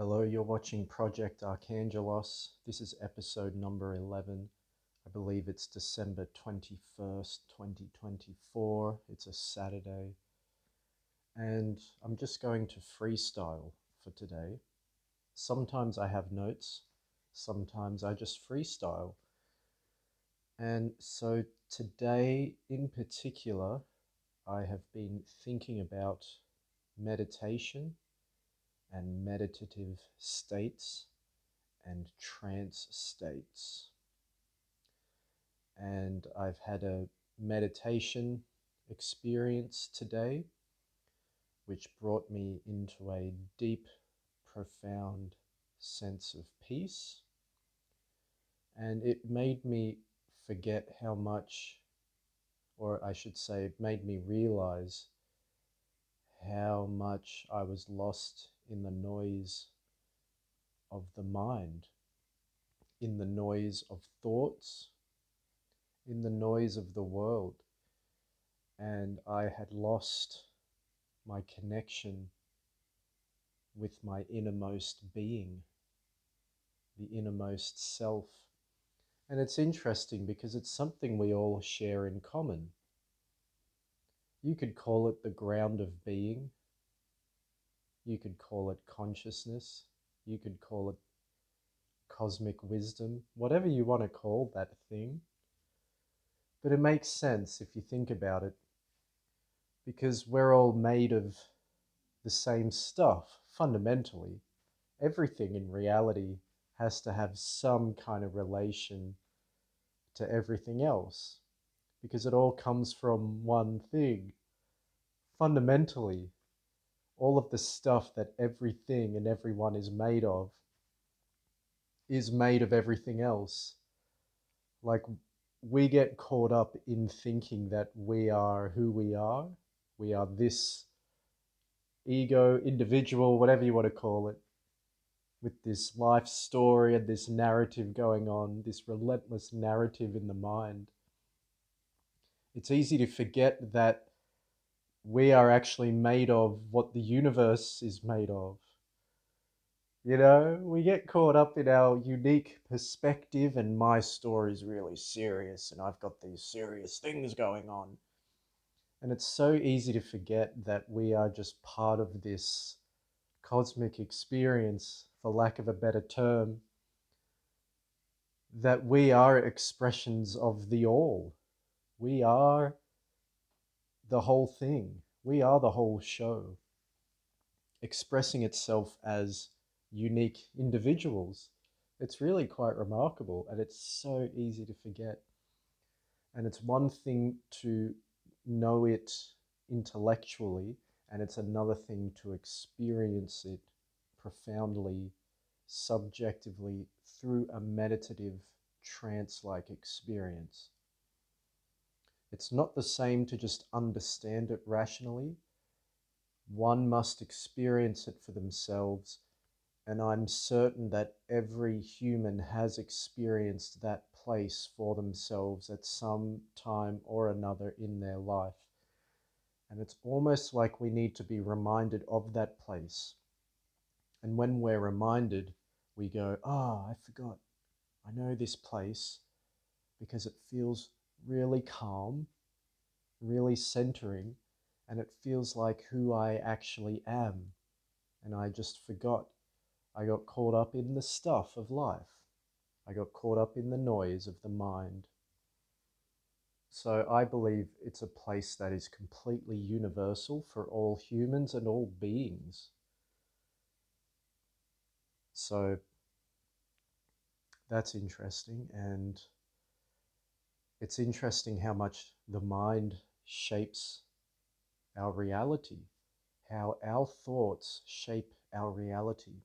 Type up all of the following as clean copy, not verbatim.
Hello, you're watching Project Arkangelos. This is episode number 11. I believe it's December 21st, 2024. It's a Saturday. And I'm just going to freestyle for today. Sometimes I have notes, sometimes I just freestyle. And so today in particular, I have been thinking about meditation and meditative states and trance states. And I've had a meditation experience today, which brought me into a deep, profound sense of peace. And it made me forget how much, or I should say, it made me realize how much I was lost in the noise of the mind, in the noise of thoughts, in the noise of the world. And I had lost my connection with my innermost being, the innermost self. And it's interesting because it's something we all share in common. You could call it the ground of being. You could call it consciousness. You could call it cosmic wisdom, whatever you want to call that thing. But it makes sense if you think about it, because we're all made of the same stuff, fundamentally. Everything in reality has to have some kind of relation to everything else, because it all comes from one thing. Fundamentally, all of the stuff that everything and everyone is made of everything else. Like, we get caught up in thinking that we are who we are. We are this ego, individual, whatever you want to call it, with this life story and this narrative going on, this relentless narrative in the mind. It's easy to forget that we are actually made of what the universe is made of. You know, we get caught up in our unique perspective, and my story is really serious, and I've got these serious things going on. And it's so easy to forget that we are just part of this cosmic experience, for lack of a better term, that we are expressions of the all. We are the whole thing. We are the whole show, expressing itself as unique individuals. It's really quite remarkable, and it's so easy to forget. And it's one thing to know it intellectually, and it's another thing to experience it profoundly, subjectively, through a meditative, trance-like experience. It's not the same to just understand it rationally. One must experience it for themselves, and I'm certain that every human has experienced that place for themselves at some time or another in their life. And it's almost like we need to be reminded of that place. And when we're reminded, we go, "Ah, I forgot. I know this place," because it feels really calm, really centering, and it feels like who I actually am. And I just forgot. I got caught up in the stuff of life. I got caught up in the noise of the mind. So I believe it's a place that is completely universal for all humans and all beings. So that's interesting. And it's interesting how much the mind shapes our reality, how our thoughts shape our reality.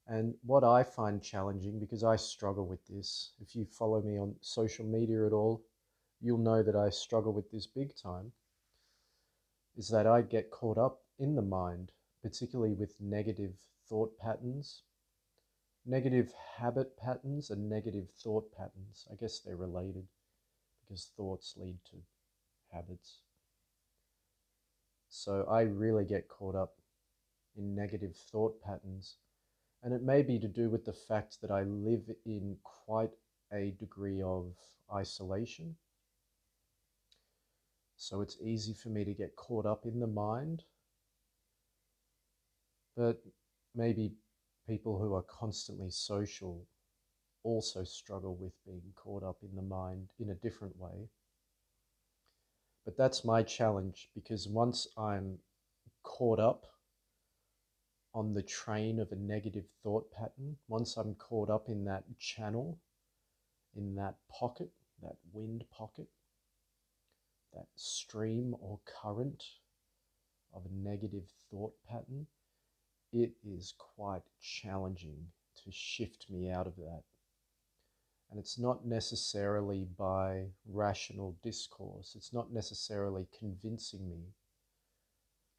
And what I find challenging, because I struggle with this, if you follow me on social media at all, you'll know that I struggle with this big time, is that I get caught up in the mind, particularly with negative thought patterns, negative habit patterns, and negative thought patterns. I guess they're related because thoughts lead to habits. So I really get caught up in negative thought patterns. And it may be to do with the fact that I live in quite a degree of isolation. So it's easy for me to get caught up in the mind. But maybe people who are constantly social also struggle with being caught up in the mind in a different way. But that's my challenge, because once I'm caught up on the train of a negative thought pattern, once I'm caught up in that channel, in that pocket, that wind pocket, that stream or current of a negative thought pattern, it is quite challenging to shift me out of that. And it's not necessarily by rational discourse. It's not necessarily convincing me.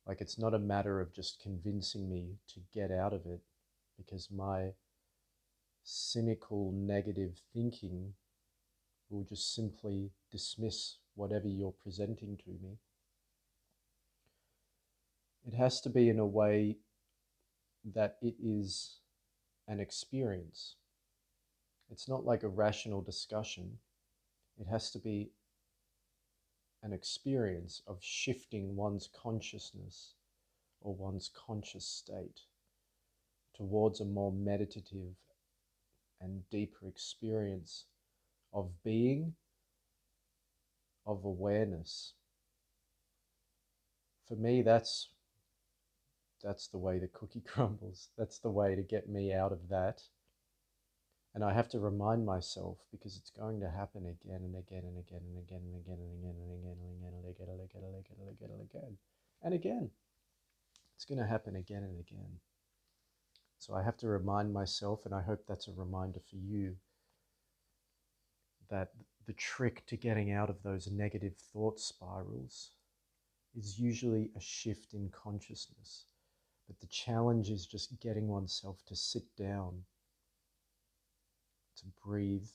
Like, it's not a matter of just convincing me to get out of it, because my cynical negative thinking will just simply dismiss whatever you're presenting to me. It has to be in a way that it is an experience. It's not like a rational discussion. It has to be an experience of shifting one's consciousness or one's conscious state towards a more meditative and deeper experience of being, of awareness. For me, that's the way the cookie crumbles. That's the way to get me out of that. And I have to remind myself, because it's going to happen again and again and again and again and again and again and again and again and again and again and again and again and again and again. It's going to happen again and again. So I have to remind myself, and I hope that's a reminder for you, that the trick to getting out of those negative thought spirals is usually a shift in consciousness. But the challenge is just getting oneself to sit down, to breathe,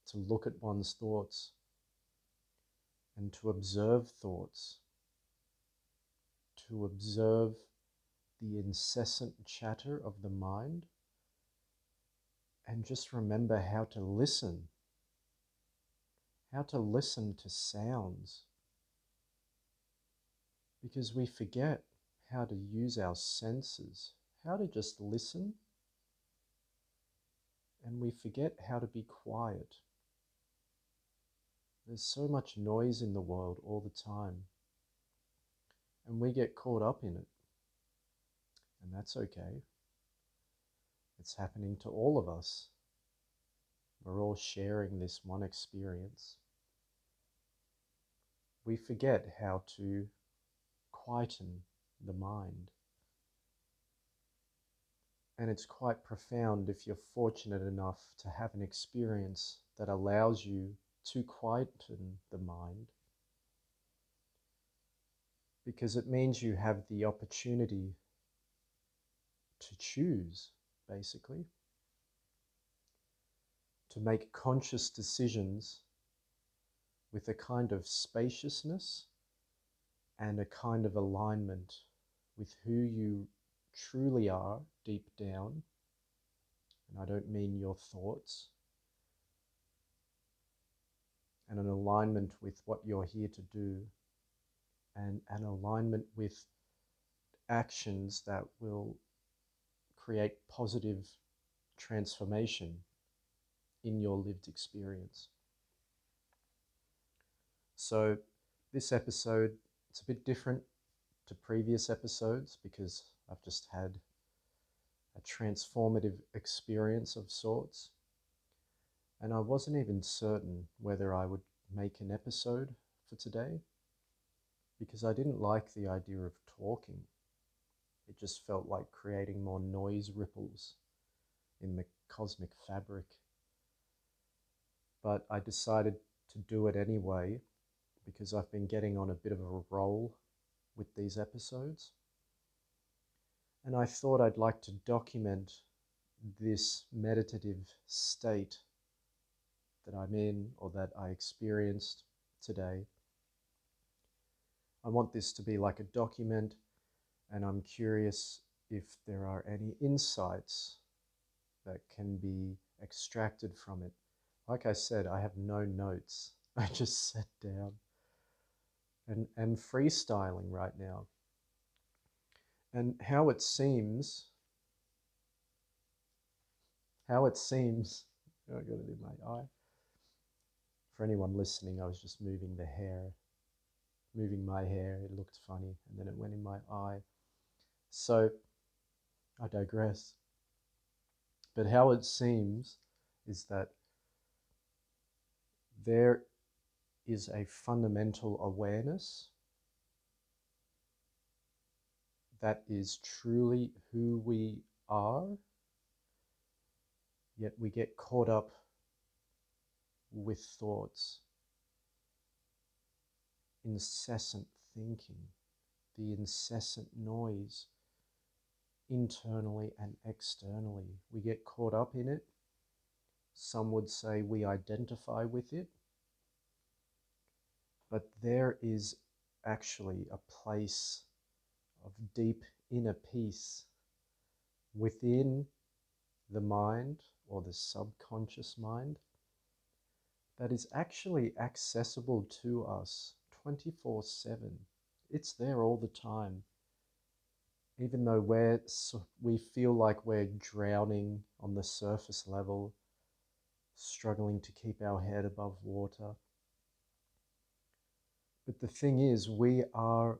to look at one's thoughts, and to observe thoughts, to observe the incessant chatter of the mind, and just remember how to listen to sounds. Because we forget how to use our senses, how to just listen, and we forget how to be quiet. There's so much noise in the world all the time, and we get caught up in it, and that's okay. It's happening to all of us. We're all sharing this one experience. We forget how to quieten the mind. And it's quite profound if you're fortunate enough to have an experience that allows you to quieten the mind, because it means you have the opportunity to choose, basically, to make conscious decisions with a kind of spaciousness and a kind of alignment with who you truly are deep down. And I don't mean your thoughts. And an alignment with what you're here to do, and an alignment with actions that will create positive transformation in your lived experience. So this episode, it's a bit different to previous episodes, because I've just had a transformative experience of sorts. And I wasn't even certain whether I would make an episode for today, because I didn't like the idea of talking. It just felt like creating more noise ripples in the cosmic fabric. But I decided to do it anyway, because I've been getting on a bit of a roll with these episodes. And I thought I'd like to document this meditative state that I'm in, or that I experienced today. I want this to be like a document, And I'm curious if there are any insights that can be extracted from it. Like I said, I have no notes. I just sat down and freestyling right now. And how it seems, oh, I got it in my eye. For anyone listening, I was just moving my hair. It looked funny, and then it went in my eye. So I digress. But how it seems is that there is a fundamental awareness that is truly who we are, yet we get caught up with thoughts, incessant thinking, the incessant noise, internally and externally. We get caught up in it. Some would say we identify with it, but there is actually a place of deep inner peace within the mind or the subconscious mind that is actually accessible to us 24/7. It's there all the time. Even though we feel like we're drowning on the surface level, struggling to keep our head above water. But the thing is, we are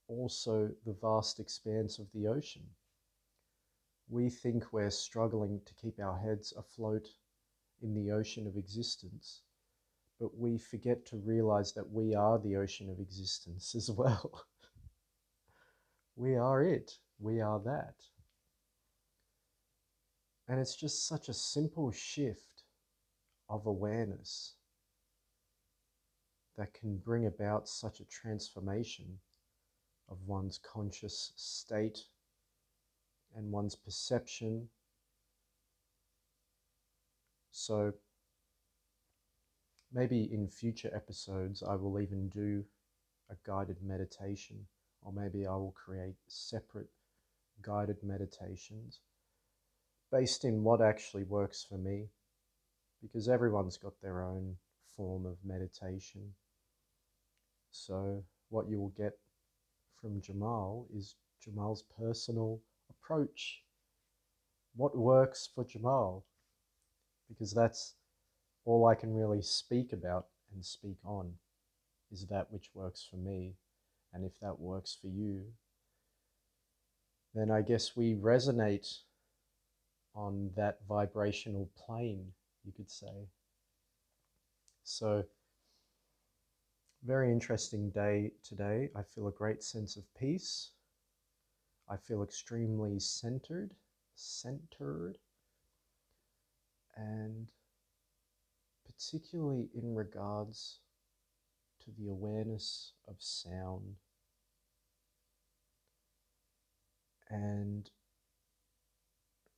also the vast expanse of the ocean. We think we're struggling to keep our heads afloat in the ocean of existence, but we forget to realize that we are the ocean of existence as well. We are it. We are that. And it's just such a simple shift of awareness that can bring about such a transformation of one's conscious state and one's perception. So maybe in future episodes I will even do a guided meditation, or maybe I will create separate guided meditations based in what actually works for me, because everyone's got their own form of meditation. So what you will get from Jamal is Jamal's personal approach. What works for Jamal? Because that's all I can really speak about and speak on, is that which works for me. And if that works for you, then I guess we resonate on that vibrational plane, you could say. So, very interesting day today. I feel a great sense of peace. I feel extremely centered, and particularly in regards to the awareness of sound and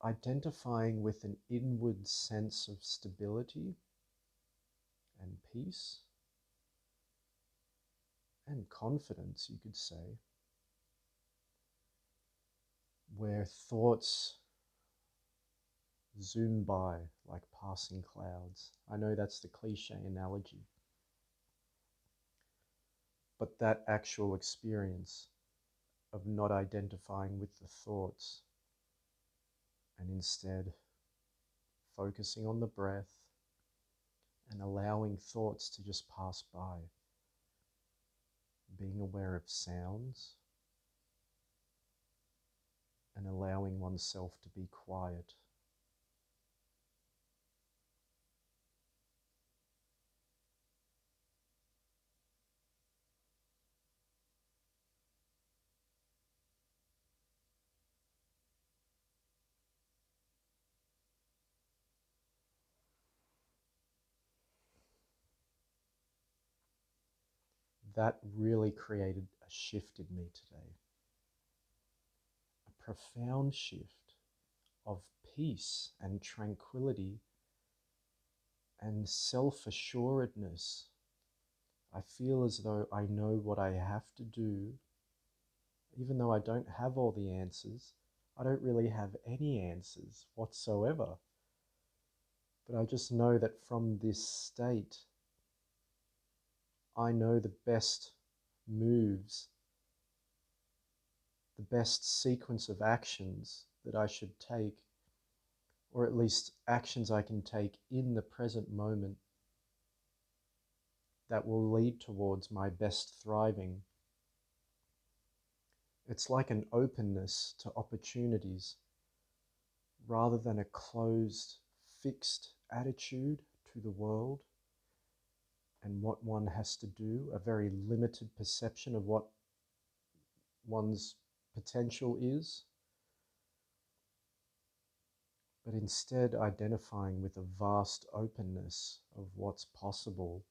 identifying with an inward sense of stability and peace and confidence, you could say, where thoughts zoom by like passing clouds. I know that's the cliche analogy, but that actual experience of not identifying with the thoughts and instead focusing on the breath and allowing thoughts to just pass by, being aware of sounds and allowing oneself to be quiet. That really created a shift in me today. A profound shift of peace and tranquility and self-assuredness. I feel as though I know what I have to do Even though I don't have all the answers, I don't really have any answers whatsoever. But I just know that from this state, I know the best moves, the best sequence of actions that I should take, or at least actions I can take in the present moment that will lead towards my best thriving. It's like an openness to opportunities rather than a closed, fixed attitude to the world and what one has to do, a very limited perception of what one's potential is, but instead identifying with a vast openness of what's possible,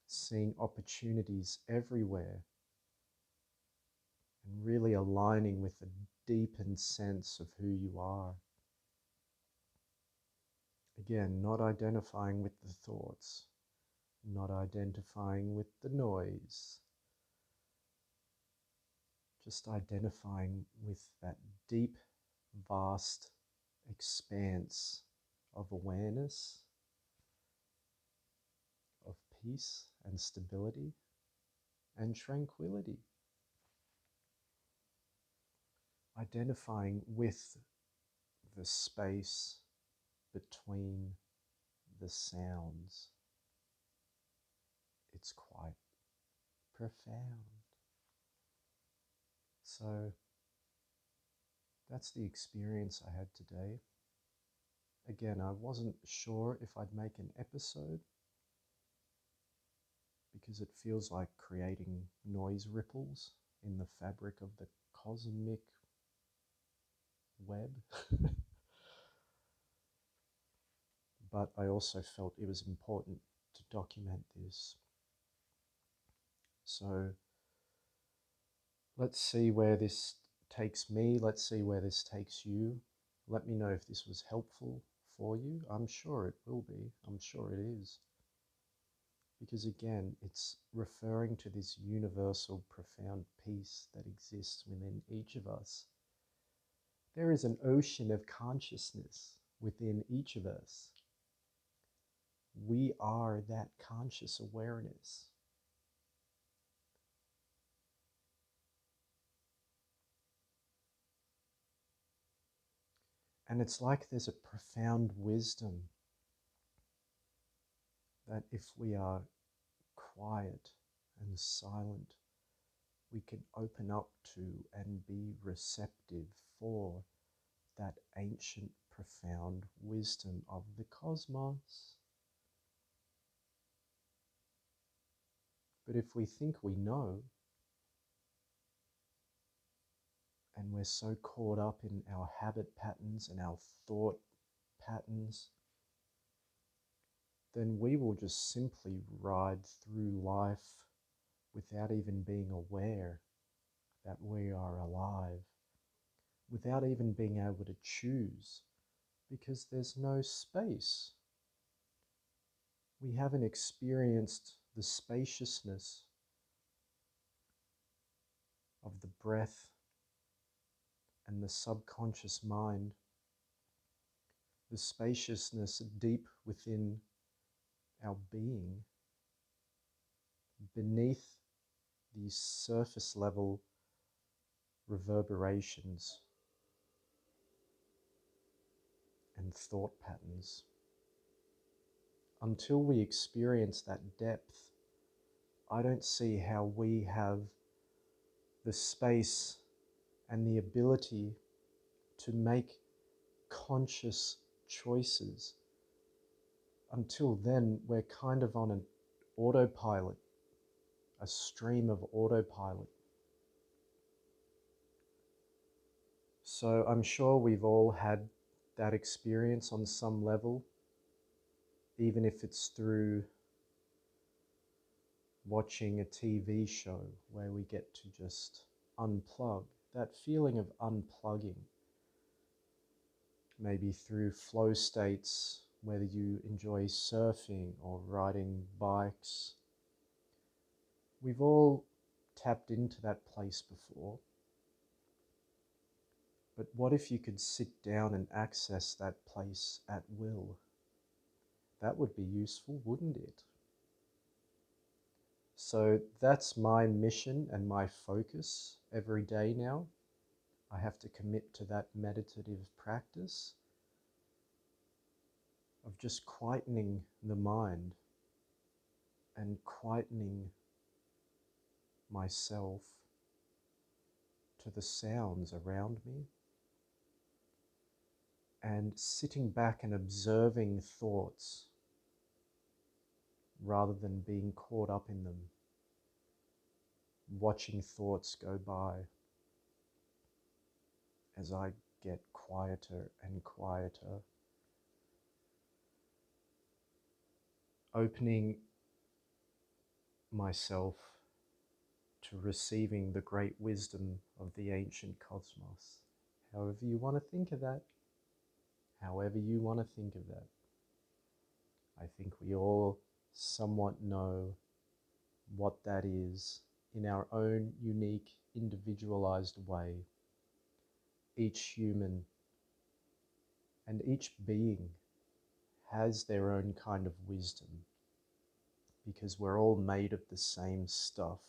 seeing opportunities everywhere, and really aligning with a deepened sense of who you are. Again, not identifying with the thoughts, not identifying with the noise, just identifying with that deep, vast expanse of awareness, of peace and stability and tranquility. Identifying with the space between the sounds. It's quite profound. So that's the experience I had today. Again, I wasn't sure if I'd make an episode because it feels like creating noise ripples in the fabric of the cosmic web. But I also felt it was important to document this. So let's see where this takes me. Let's see where this takes you. Let me know if this was helpful for you. I'm sure it will be. I'm sure it is. Because again, it's referring to this universal, profound peace that exists within each of us. There is an ocean of consciousness within each of us. We are that conscious awareness. And it's like there's a profound wisdom that if we are quiet and silent, we can open up to and be receptive for that ancient, profound wisdom of the cosmos. But if we think we know, and we're so caught up in our habit patterns and our thought patterns, then we will just simply ride through life without even being aware that we are alive, without even being able to choose, because there's no space. We haven't experienced the spaciousness of the breath and the subconscious mind, the spaciousness deep within our being, beneath these surface level reverberations and thought patterns. Until we experience that depth, I don't see how we have the space and the ability to make conscious choices. Until then, we're kind of on an autopilot, a stream of autopilot. So I'm sure we've all had that experience on some level, even if it's through watching a TV show where we get to just unplug. That feeling of unplugging, maybe through flow states, whether you enjoy surfing or riding bikes. We've all tapped into that place before. But what if you could sit down and access that place at will? That would be useful, wouldn't it? So that's my mission and my focus every day now. I have to commit to that meditative practice of just quietening the mind and quietening myself to the sounds around me, and sitting back and observing thoughts rather than being caught up in them, watching thoughts go by as I get quieter and quieter, opening myself to receiving the great wisdom of the ancient cosmos. However you want to think of that, however you want to think of that. I think we all somewhat know what that is in our own unique, individualized way. Each human and each being has their own kind of wisdom, because we're all made of the same stuff.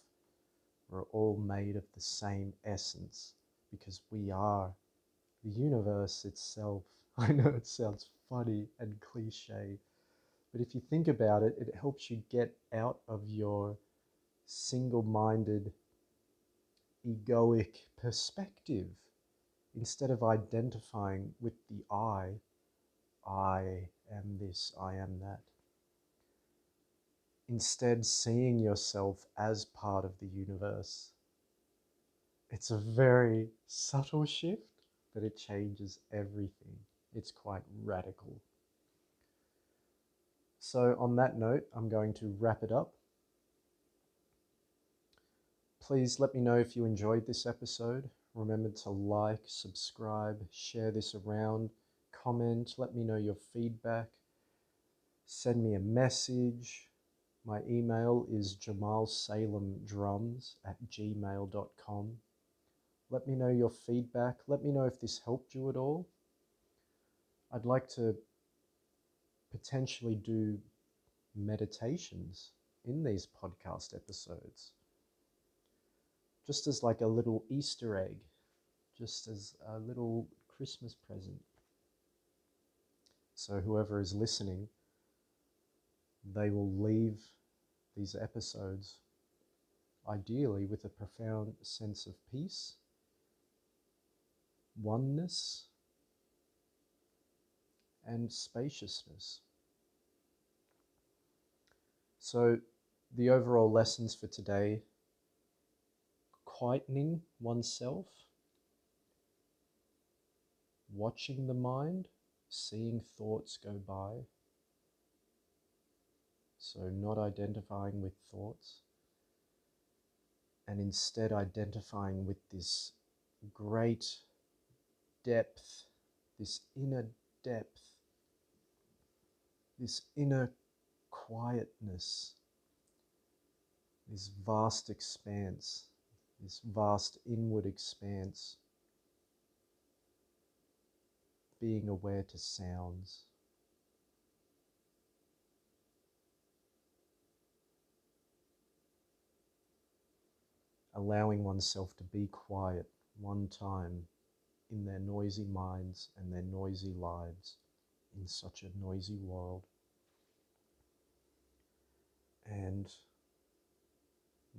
We're all made of the same essence, because we are the universe itself. I know it sounds funny and cliche, but if you think about it, it helps you get out of your single-minded, egoic perspective. Instead of identifying with the I am this, I am that. Instead, seeing yourself as part of the universe. It's a very subtle shift, but it changes everything. It's quite radical. So on that note, I'm going to wrap it up. Please let me know if you enjoyed this episode. Remember to like, subscribe, share this around, comment, let me know your feedback, send me a message. My email is jamalsalemdrums@gmail.com. Let me know your feedback. Let me know if this helped you at all. I'd like to potentially do meditations in these podcast episodes, just as like a little Easter egg, just as a little Christmas present. So whoever is listening, they will leave these episodes ideally with a profound sense of peace, oneness, and spaciousness. So the overall lessons for today: quietening oneself, watching the mind, seeing thoughts go by, so not identifying with thoughts, and instead identifying with this great depth, this inner depth, this inner quietness, this vast expanse, this vast inward expanse, being aware to sounds. Allowing oneself to be quiet one time in their noisy minds and their noisy lives in such a noisy world, and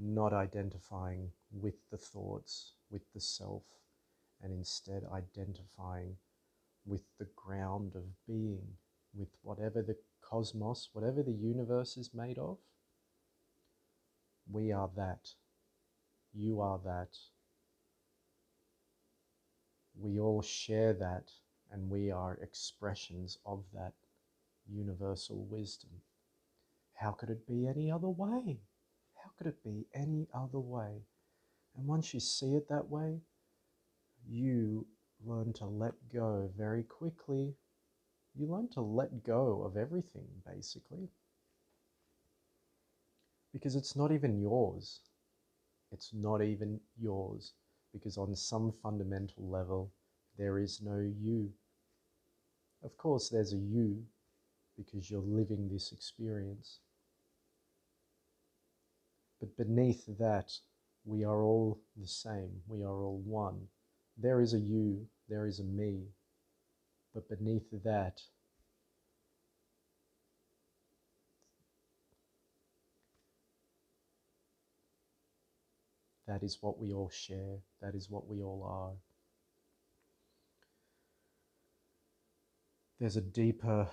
not identifying with the thoughts, with the self, and instead identifying with the ground of being, with whatever the cosmos, whatever the universe is made of. We are that. You are that. We all share that, and we are expressions of that universal wisdom. How could it be any other way? How could it be any other way? And once you see it that way, you learn to let go very quickly. You learn to let go of everything, basically, because it's not even yours. It's not even yours, because on some fundamental level, there is no you. Of course, there's a you because you're living this experience. But beneath that, we are all the same. We are all one. There is a you, there is a me. But beneath that, that is what we all share. That is what we all are. There's a deeper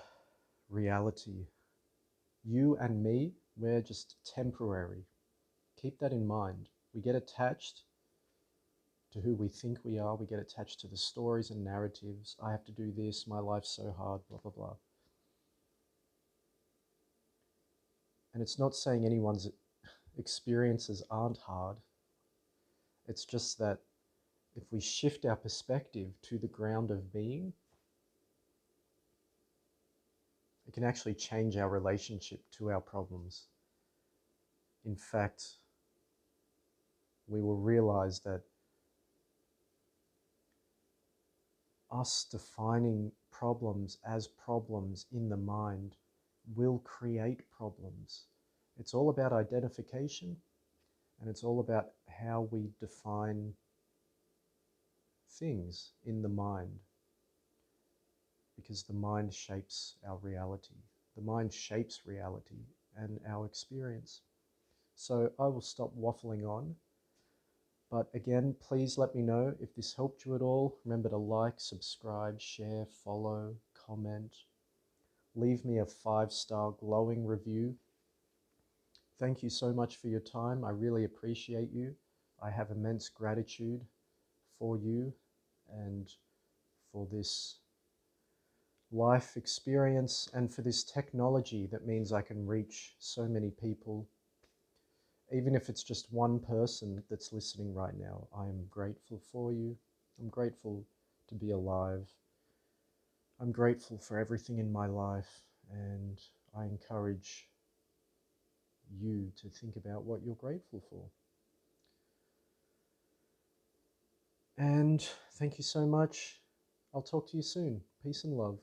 reality. You and me, we're just temporary. Keep that in mind. We get attached to who we think we are. We get attached to the stories and narratives. I have to do this, my life's so hard, blah, blah, blah. And it's not saying anyone's experiences aren't hard. It's just that if we shift our perspective to the ground of being, it can actually change our relationship to our problems. In fact, we will realize that us defining problems as problems in the mind will create problems. It's all about identification, and it's all about how we define things in the mind, because the mind shapes our reality. The mind shapes reality and our experience. So I will stop waffling on. But again, please let me know if this helped you at all. Remember to like, subscribe, share, follow, comment. Leave me a 5-star glowing review. Thank you so much for your time. I really appreciate you. I have immense gratitude for you and for this life experience and for this technology that means I can reach so many people. Even if it's just one person that's listening right now, I am grateful for you. I'm grateful to be alive. I'm grateful for everything in my life, and I encourage you to think about what you're grateful for. And thank you so much. I'll talk to you soon. Peace and love.